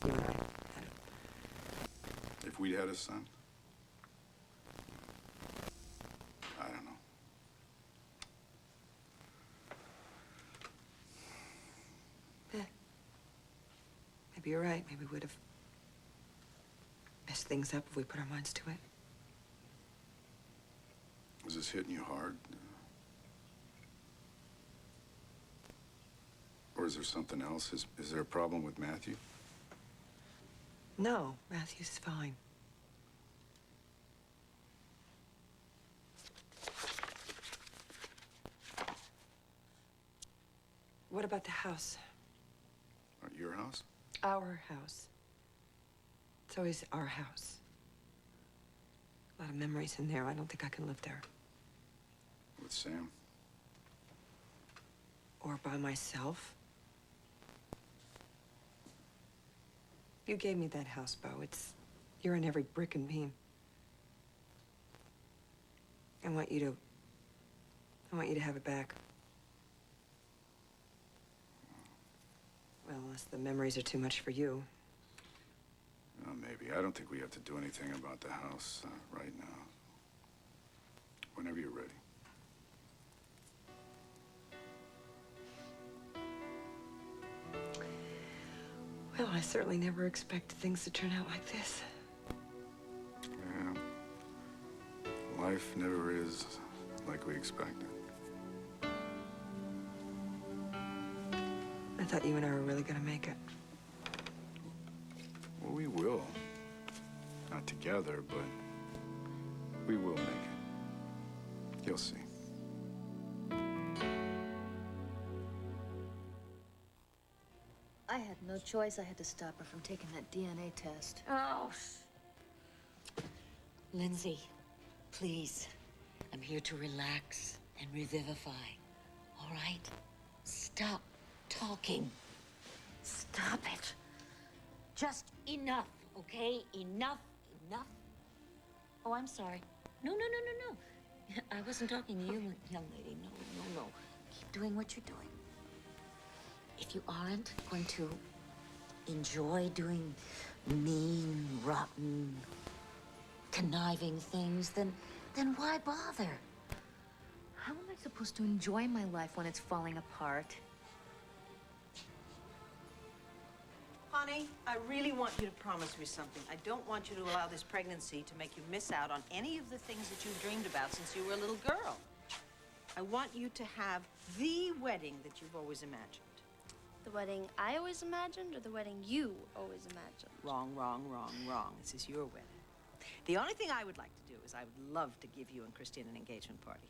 You're right. If we'd had a son, I don't know. Maybe you're right. Maybe we would have messed things up if we put our minds to it. Is this hitting you hard? Or is there something else? Is there a problem with Matthew? No, Matthew's fine. What about the house? Your house? Our house. It's always our house. A lot of memories in there. I don't think I can live there. With Sam? Or by myself. You gave me that house, Bo. You're in every brick and beam. I want you to have it back. Well, unless the memories are too much for you. Maybe. I don't think we have to do anything about the house right now. Whenever you're ready. Well, I certainly never expected things to turn out like this. Yeah. Life never is like we expected. I thought you and I were really gonna make it. Well, we will. Not together, but we will make it. You'll see. I had no choice. I had to stop her from taking that DNA test. Oh. Lindsay, please. I'm here to relax and revivify. All right? Stop talking. Stop it. Just enough, okay? Enough. Oh, I'm sorry. No. I wasn't talking to you, young lady. No. Keep doing what you're doing. If you aren't going to enjoy doing mean, rotten, conniving things, then why bother? How am I supposed to enjoy my life when it's falling apart? Honey, I really want you to promise me something. I don't want you to allow this pregnancy to make you miss out on any of the things that you've dreamed about since you were a little girl. I want you to have the wedding that you've always imagined. The wedding I always imagined or the wedding you always imagined? Wrong. This is your wedding. The only thing I would like to do is I would love to give you and Christine an engagement party.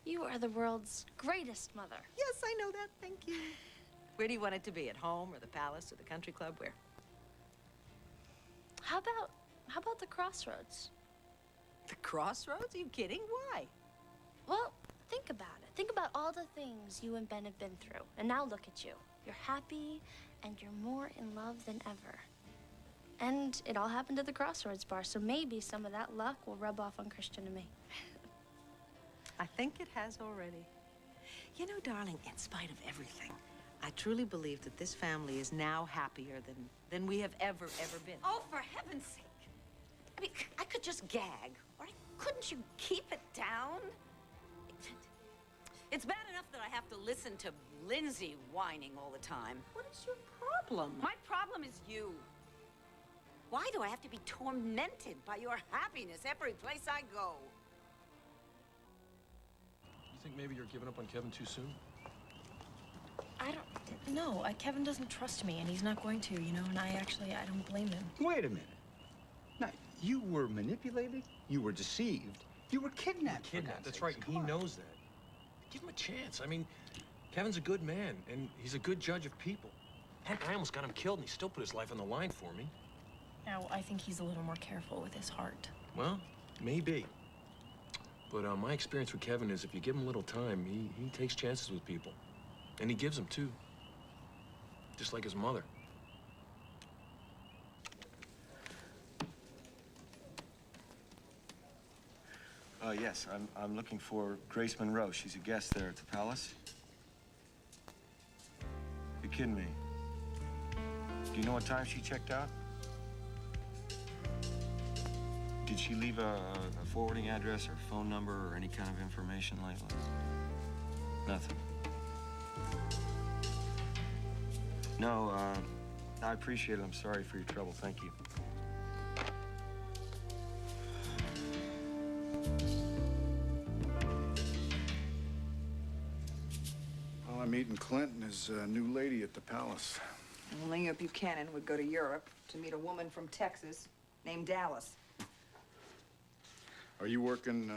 You are the world's greatest mother. Yes, I know that. Thank you. Where do you want it to be? At home or the palace or the country club? Where? How about the crossroads? The crossroads? Are you kidding? Why? Well, think about it. Think about all the things you and Ben have been through. And now look at you. You're happy and you're more in love than ever. And it all happened at the Crossroads bar, so maybe some of that luck will rub off on Christian and me. I think it has already. You know, darling, in spite of everything, I truly believe that this family is now happier than we have ever been. Oh, for heaven's sake. I mean, I could just gag, or couldn't you keep it down? It's bad enough that I have to listen to Lindsay whining all the time. What is your problem? My problem is you. Why do I have to be tormented by your happiness every place I go? You think maybe you're giving up on Kevin too soon? I don't know. Kevin doesn't trust me, and he's not going to, you know, and I don't blame him. Wait a minute. Now, you were manipulated, you were deceived, you were kidnapped. Kidnapped, that's right, and he knows that. Give him a chance. I mean, Kevin's a good man, and he's a good judge of people. Heck, I almost got him killed, and he still put his life on the line for me. Now, I think he's a little more careful with his heart. Well, maybe. But my experience with Kevin is if you give him a little time, he takes chances with people. And he gives them, too. Just like his mother. Yes, I'm looking for Grace Monroe. She's a guest there at the palace. You kidding me? Do you know what time she checked out? Did she leave a forwarding address or phone number or any kind of information like that? Nothing. No, I appreciate it. I'm sorry for your trouble. Thank you. Well, I'm meeting Clint and his new lady at the palace. Only Buchanan would go to Europe to meet a woman from Texas named Dallas. Are you working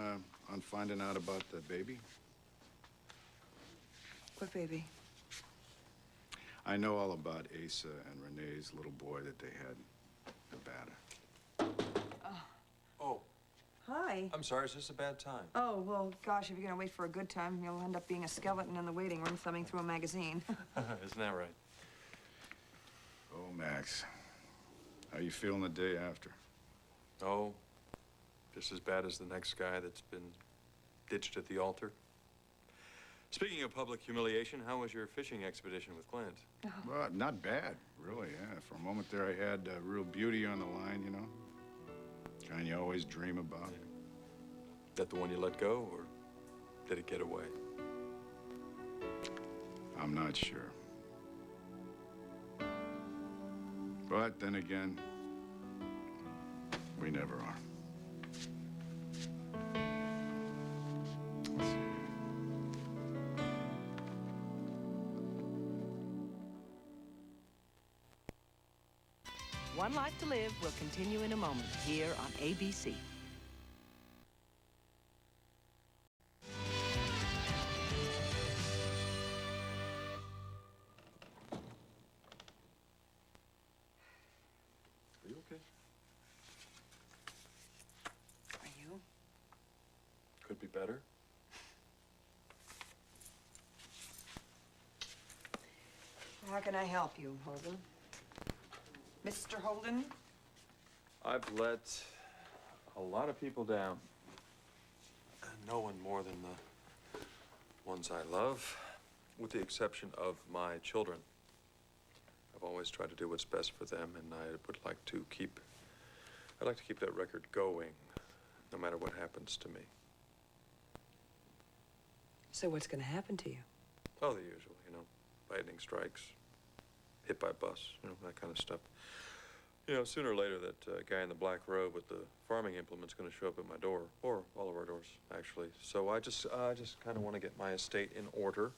on finding out about the baby? What baby? I know all about Asa and Renee's little boy that they had in Nevada. Oh, Hi. I'm sorry. Is this a bad time? Oh, well, gosh, if you're gonna wait for a good time, you'll end up being a skeleton in the waiting room thumbing through a magazine. Isn't that right? Oh, Max. How you feeling the day after? Oh, just as bad as the next guy that's been ditched at the altar. Speaking of public humiliation, how was your fishing expedition with Clint? Well, not bad, really, yeah. For a moment there, I had real beauty on the line, you know? Kind you always dream about. That the one you let go, or did it get away? I'm not sure. But then again, we never are. Let's see. One Life to Live will continue in a moment here on ABC. Are you okay? Are you? Could be better. How can I help you, Holden? Mr. Holden? I've let a lot of people down. And no one more than the ones I love, with the exception of my children. I've always tried to do what's best for them, and I'd like to keep that record going, no matter what happens to me. So what's gonna happen to you? Oh, the usual, you know, lightning strikes, hit by bus, you know, that kind of stuff. You know, sooner or later, that guy in the black robe with the farming implement's going to show up at my door, or all of our doors, actually. So I just kind of want to get my estate in order,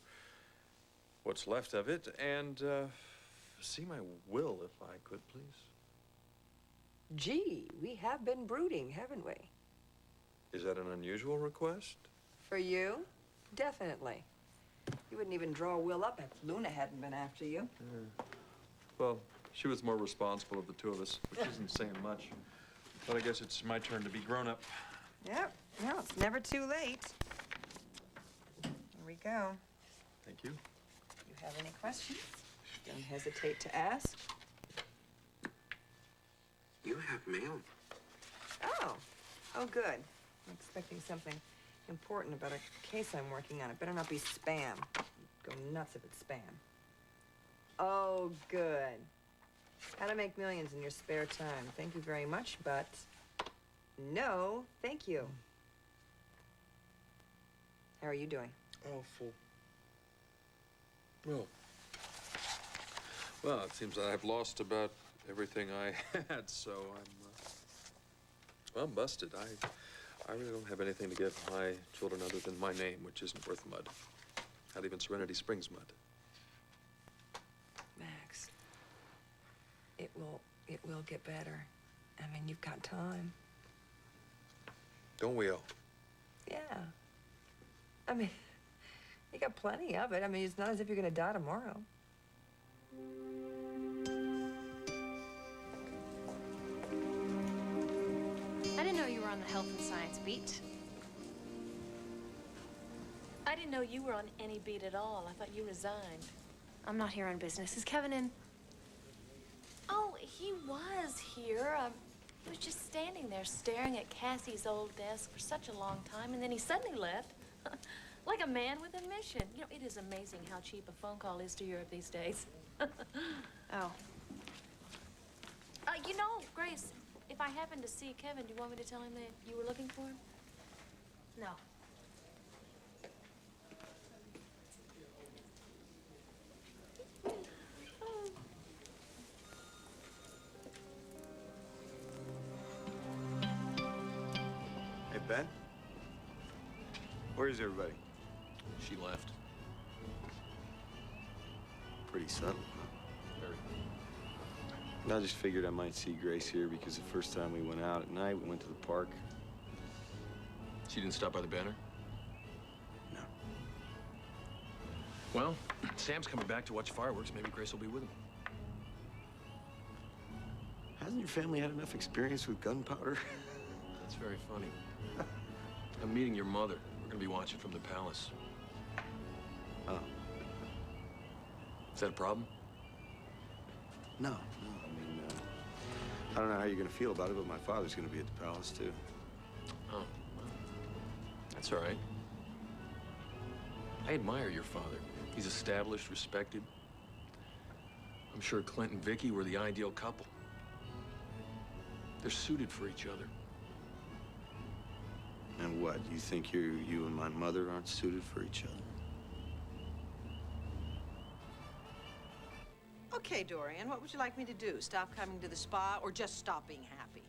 what's left of it, and see my will, if I could, please. Gee, we have been brooding, haven't we? Is that an unusual request? For you? Definitely. You wouldn't even draw a will up if Luna hadn't been after you. Well, she was more responsible of the two of us, which isn't saying much. But I guess it's my turn to be grown up. Yep. Well, it's never too late. Here we go. Thank you. You have any questions? Don't hesitate to ask. You have mail. Oh. Oh, good. I'm expecting something important about a case I'm working on. It better not be spam. I'd go nuts if it's spam. Oh, good. How to make millions in your spare time. Thank you very much, but no, thank you. How are you doing? Awful. Well, it seems that I've lost about everything I had, so I'm busted. I really don't have anything to give my children other than my name, which isn't worth mud. Not even Serenity Springs mud. Max, it will get better. I mean, you've got time. Don't we all? Yeah. I mean, you got plenty of it. I mean, it's not as if you're gonna die tomorrow. I didn't know you were on the health and science beat. I didn't know you were on any beat at all. I thought you resigned. I'm not here on business. Is Kevin in? Oh, he was here. He was just standing there staring at Cassie's old desk for such a long time, and then he suddenly left. Like a man with a mission. You know, it is amazing how cheap a phone call is to Europe these days. Oh. You know, Grace, if I happen to see Kevin, do you want me to tell him that you were looking for him? No. Hey, Ben? Where's everybody? She left. Pretty subtle, huh? Very. And I just figured I might see Grace here because the first time we went out at night, we went to the park. She didn't stop by the banner? No. Well, Sam's coming back to watch fireworks. Maybe Grace will be with him. Hasn't your family had enough experience with gunpowder? That's very funny. I'm meeting your mother. We're gonna be watching from the palace. Oh. Is that a problem? No. I mean, I don't know how you're gonna feel about it, but my father's gonna be at the palace, too. Oh, well, that's all right. I admire your father. He's established, respected. I'm sure Clint and Vicky were the ideal couple. They're suited for each other. And what, you think you and my mother aren't suited for each other? Okay, Dorian, what would you like me to do? Stop coming to the spa or just stop being happy?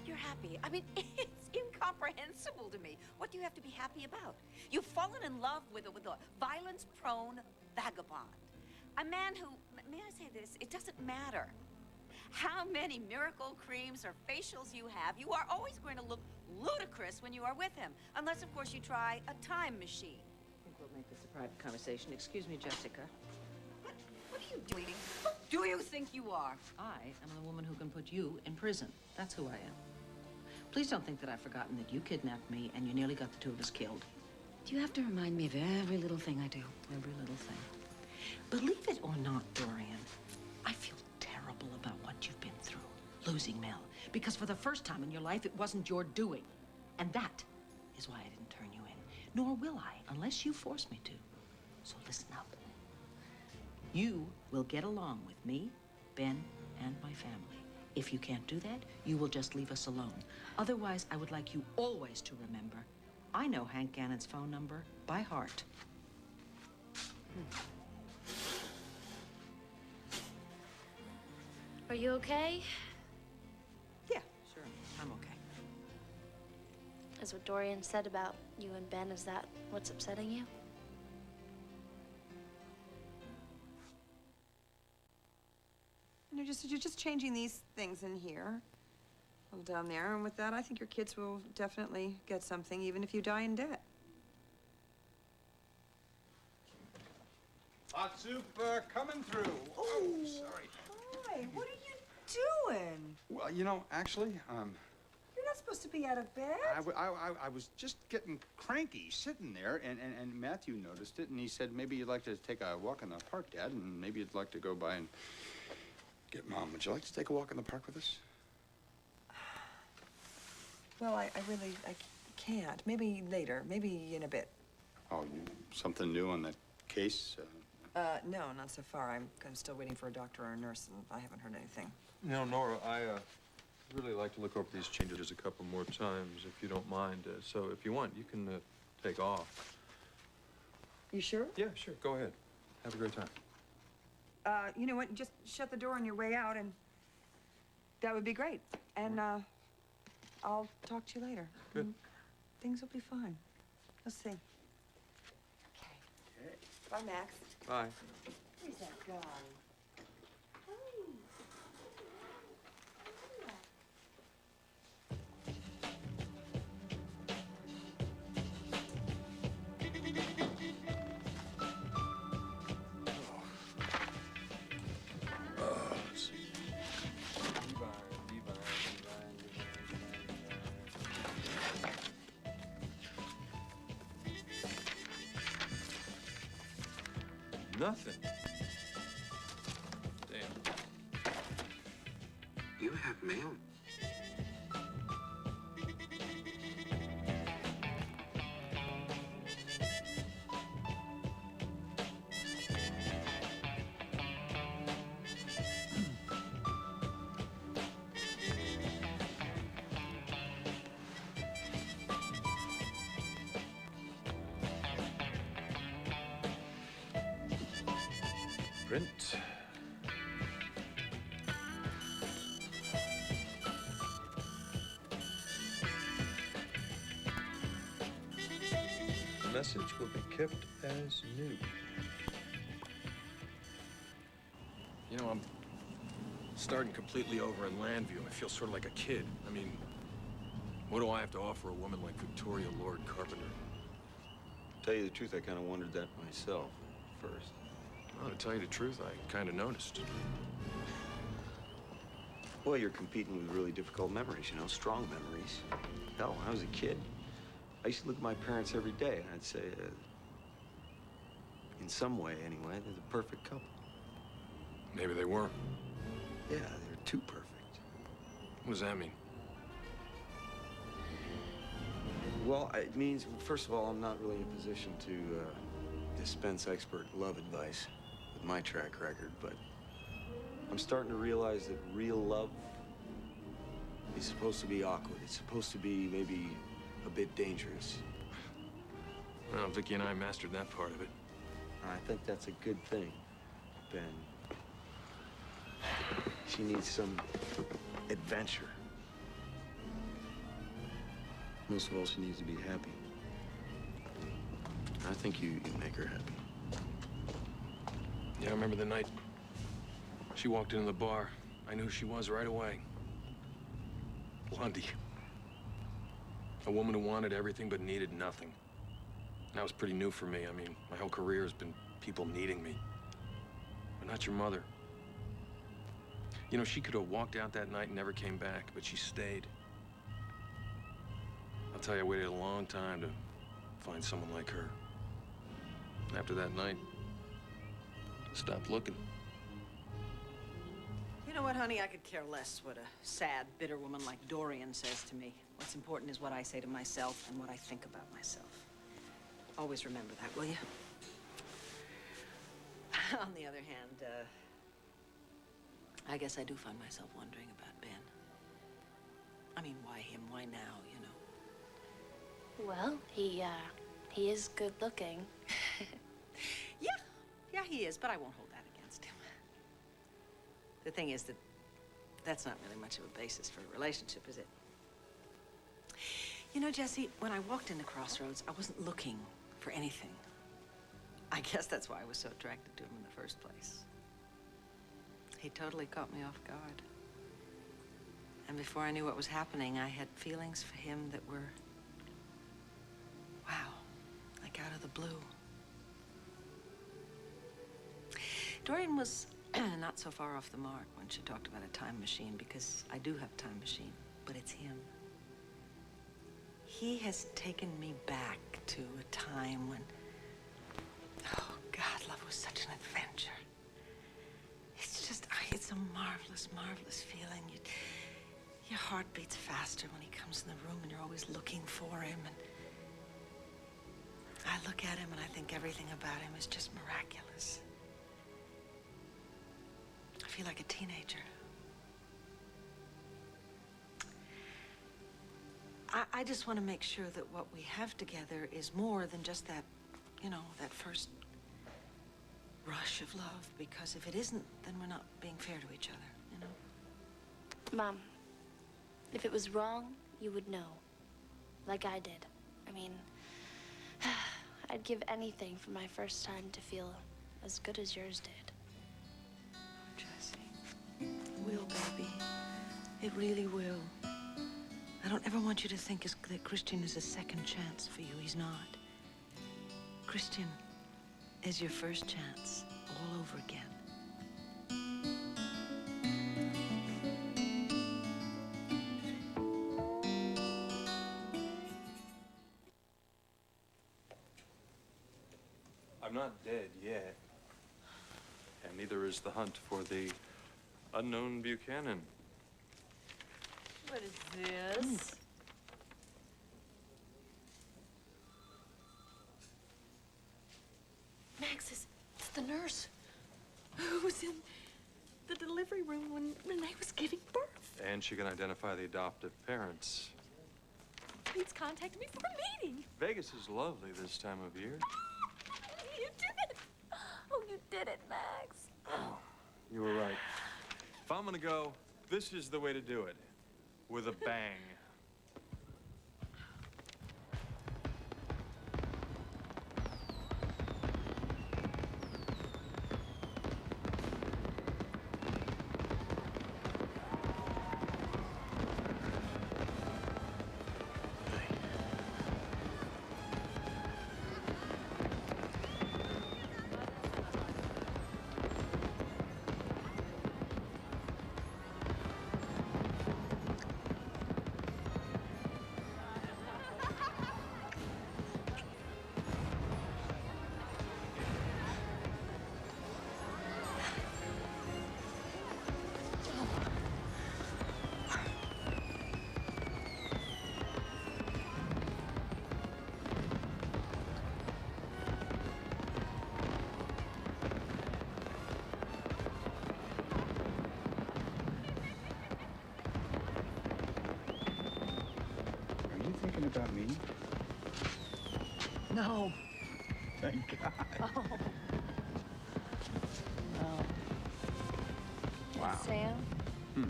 You're happy. I mean, it's incomprehensible to me. What do you have to be happy about? You've fallen in love with a violence-prone vagabond. A man who, may I say this, it doesn't matter how many miracle creams or facials you have, you are always going to look ludicrous when you are with him. Unless, of course, you try a time machine. I think we'll make this a private conversation. Excuse me, Jessica. What are you doing? Who do you think you are? I am the woman who can put you in prison. That's who I am. Please don't think that I've forgotten that you kidnapped me and you nearly got the two of us killed. Do you have to remind me of every little thing I do? Every little thing. Believe it or not, Dorian, I feel terrible about what you've been through, losing Mel. Because for the first time in your life, it wasn't your doing. And that is why I didn't turn you in. Nor will I, unless you force me to. So listen up. You will get along with me, Ben, and my family. If you can't do that, you will just leave us alone. Otherwise, I would like you always to remember, I know Hank Gannon's phone number by heart. Are you okay? Yeah, sure, I'm okay. Is what Dorian said about you and Ben, is that what's upsetting you? You're just changing these things in here, a little down there, and with that, I think your kids will definitely get something, even if you die in debt. Hot soup coming through. Oh, sorry. Hi, what are you doing? Well, you know, actually, You're not supposed to be out of bed. I was just getting cranky sitting there, and Matthew noticed it, and he said, maybe you'd like to take a walk in the park, Dad, and maybe you'd like to go by and get Mom. Would you like to take a walk in the park with us? Well, I really can't. Maybe later. Maybe in a bit. Oh, something new on that case? No, not so far. I'm still waiting for a doctor or a nurse, and I haven't heard anything. You know, Nora, I really like to look over these changes a couple more times, if you don't mind. So if you want, you can take off. You sure? Yeah, sure. Go ahead. Have a great time. You know what? Just shut the door on your way out, and that would be great. And, I'll talk to you later. Good. And things will be fine. Let's see. Okay. Bye, Max. Bye. Where's that guy? Nothing. Damn. You have mail. Print. Message will be kept as new. You know, I'm starting completely over in Llanview. I feel sort of like a kid. I mean, what do I have to offer a woman like Victoria Lord Carpenter? Tell you the truth, I kind of wondered that myself at first. Well, to tell you the truth, I kind of noticed. Well, you're competing with really difficult memories, you know, strong memories. Hell, when I was a kid, I used to look at my parents every day, and I'd say, in some way anyway, they're the perfect couple. Maybe they were. Yeah, they're too perfect. What does that mean? Well, it means, first of all, I'm not really in a position to dispense expert love advice with my track record, but I'm starting to realize that real love is supposed to be awkward. It's supposed to be maybe a bit dangerous. Well, Vicky and I mastered that part of it. I think that's a good thing, Ben. She needs some adventure. Most of all, she needs to be happy. I think you make her happy. Yeah, I remember the night she walked into the bar. I knew who she was right away. Blondie. A woman who wanted everything but needed nothing. And that was pretty new for me. I mean, my whole career has been people needing me. But not your mother. You know, she could have walked out that night and never came back, but she stayed. I'll tell you, I waited a long time to find someone like her. After that night, I stopped looking. You know what, honey? I could care less what a sad, bitter woman like Dorian says to me. What's important is what I say to myself and what I think about myself. Always remember that, will you? On the other hand, I guess I do find myself wondering about Ben. I mean, why him? Why now, you know? Well, he is good looking. Yeah, he is, but I won't hold that against him. The thing is that that's not really much of a basis for a relationship, is it? You know, Jesse, when I walked into Crossroads, I wasn't looking for anything. I guess that's why I was so attracted to him in the first place. He totally caught me off guard. And before I knew what was happening, I had feelings for him that were, wow, like out of the blue. Dorian was not so far off the mark when she talked about a time machine, because I do have a time machine, but it's him. He has taken me back to a time when, oh God, love was such an adventure. It's just, it's a marvelous, marvelous feeling. Your heart beats faster when he comes in the room and you're always looking for him. And I look at him and I think everything about him is just miraculous. I feel like a teenager. I just want to make sure that what we have together is more than just that, you know, that first rush of love. Because if it isn't, then we're not being fair to each other, you know? Mom, if it was wrong, you would know. Like I did. I mean, I'd give anything for my first time to feel as good as yours did. Oh, Jesse. It will, baby. It really will. I don't ever want you to think that Christian is a second chance for you. He's not. Christian is your first chance all over again. I'm not dead yet. And neither is the hunt for the unknown Buchanan. What is this? Max, it's the nurse who was in the delivery room when Renee was giving birth. And she can identify the adoptive parents. Please contact me for a meeting. Vegas is lovely this time of year. You did it. Oh, you did it, Max. You were right. If I'm gonna go, this is the way to do it. With a bang. Are you thinking about me? No. Thank God. Oh. No. Wow. Sam? Hmm.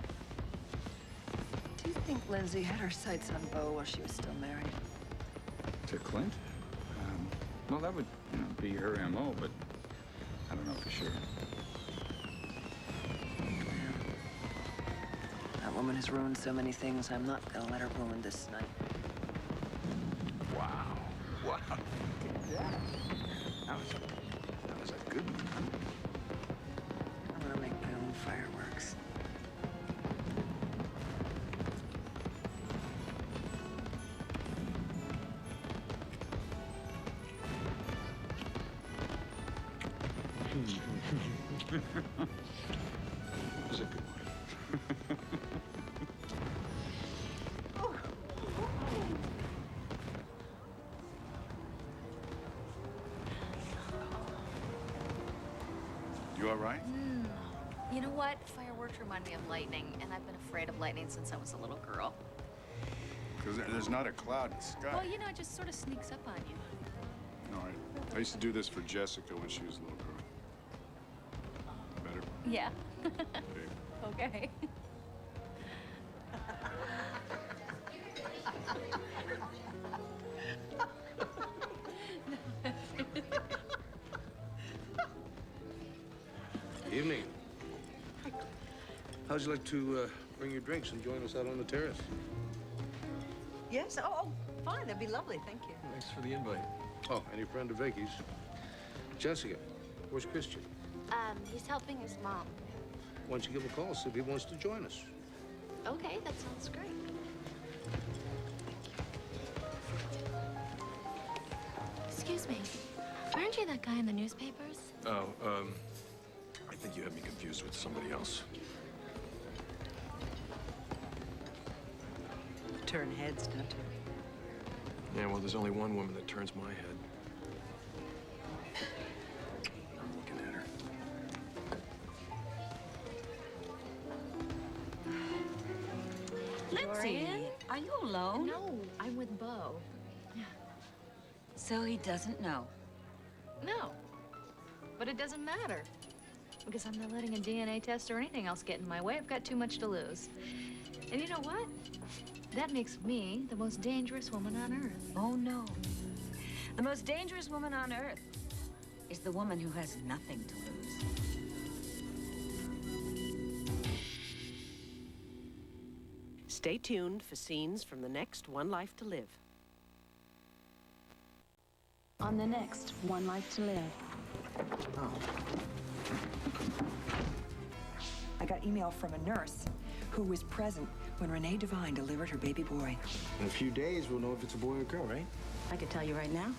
Do you think Lindsay had her sights on Bo while she was still married? To Clint? Well, that would, be her M.O., but I don't know for sure. That woman has ruined so many things. I'm not gonna let her ruin this night. Wow. Wow. That was a good one, huh? I'm gonna make my own fireworks. That was a good one. You all right? You know what? Fireworks remind me of lightning, and I've been afraid of lightning since I was a little girl. Because there's not a cloud in the sky. Well, it just sort of sneaks up on you. All right. I used to do this for Jessica when she was a little girl. Better? Yeah. Okay. Okay. Evening. How'd you like to bring your drinks and join us out on the terrace? Yes? Oh, fine. That'd be lovely. Thank you. Thanks for the invite. Oh, any friend of Vicky's? Jessica, where's Christian? He's helping his mom. Why don't you give him a call, see if he wants to join us? Okay, that sounds great. Excuse me. Aren't you that guy in the newspapers? Oh, I think you have me confused with somebody else. Turn heads, don't you? Yeah, well, there's only one woman that turns my head. I'm looking at her. Lindsay, are you alone? No, I'm with Bo. So he doesn't know. No. But it doesn't matter. Because I'm not letting a DNA test or anything else get in my way. I've got too much to lose. And you know what? That makes me the most dangerous woman on earth. Oh, no. The most dangerous woman on earth is the woman who has nothing to lose. Stay tuned for scenes from the next One Life to Live. On the next One Life to Live. I got email from a nurse who was present when Renee Devine delivered her baby boy. In a few days, we'll know if it's a boy or girl, right? I could tell you right now.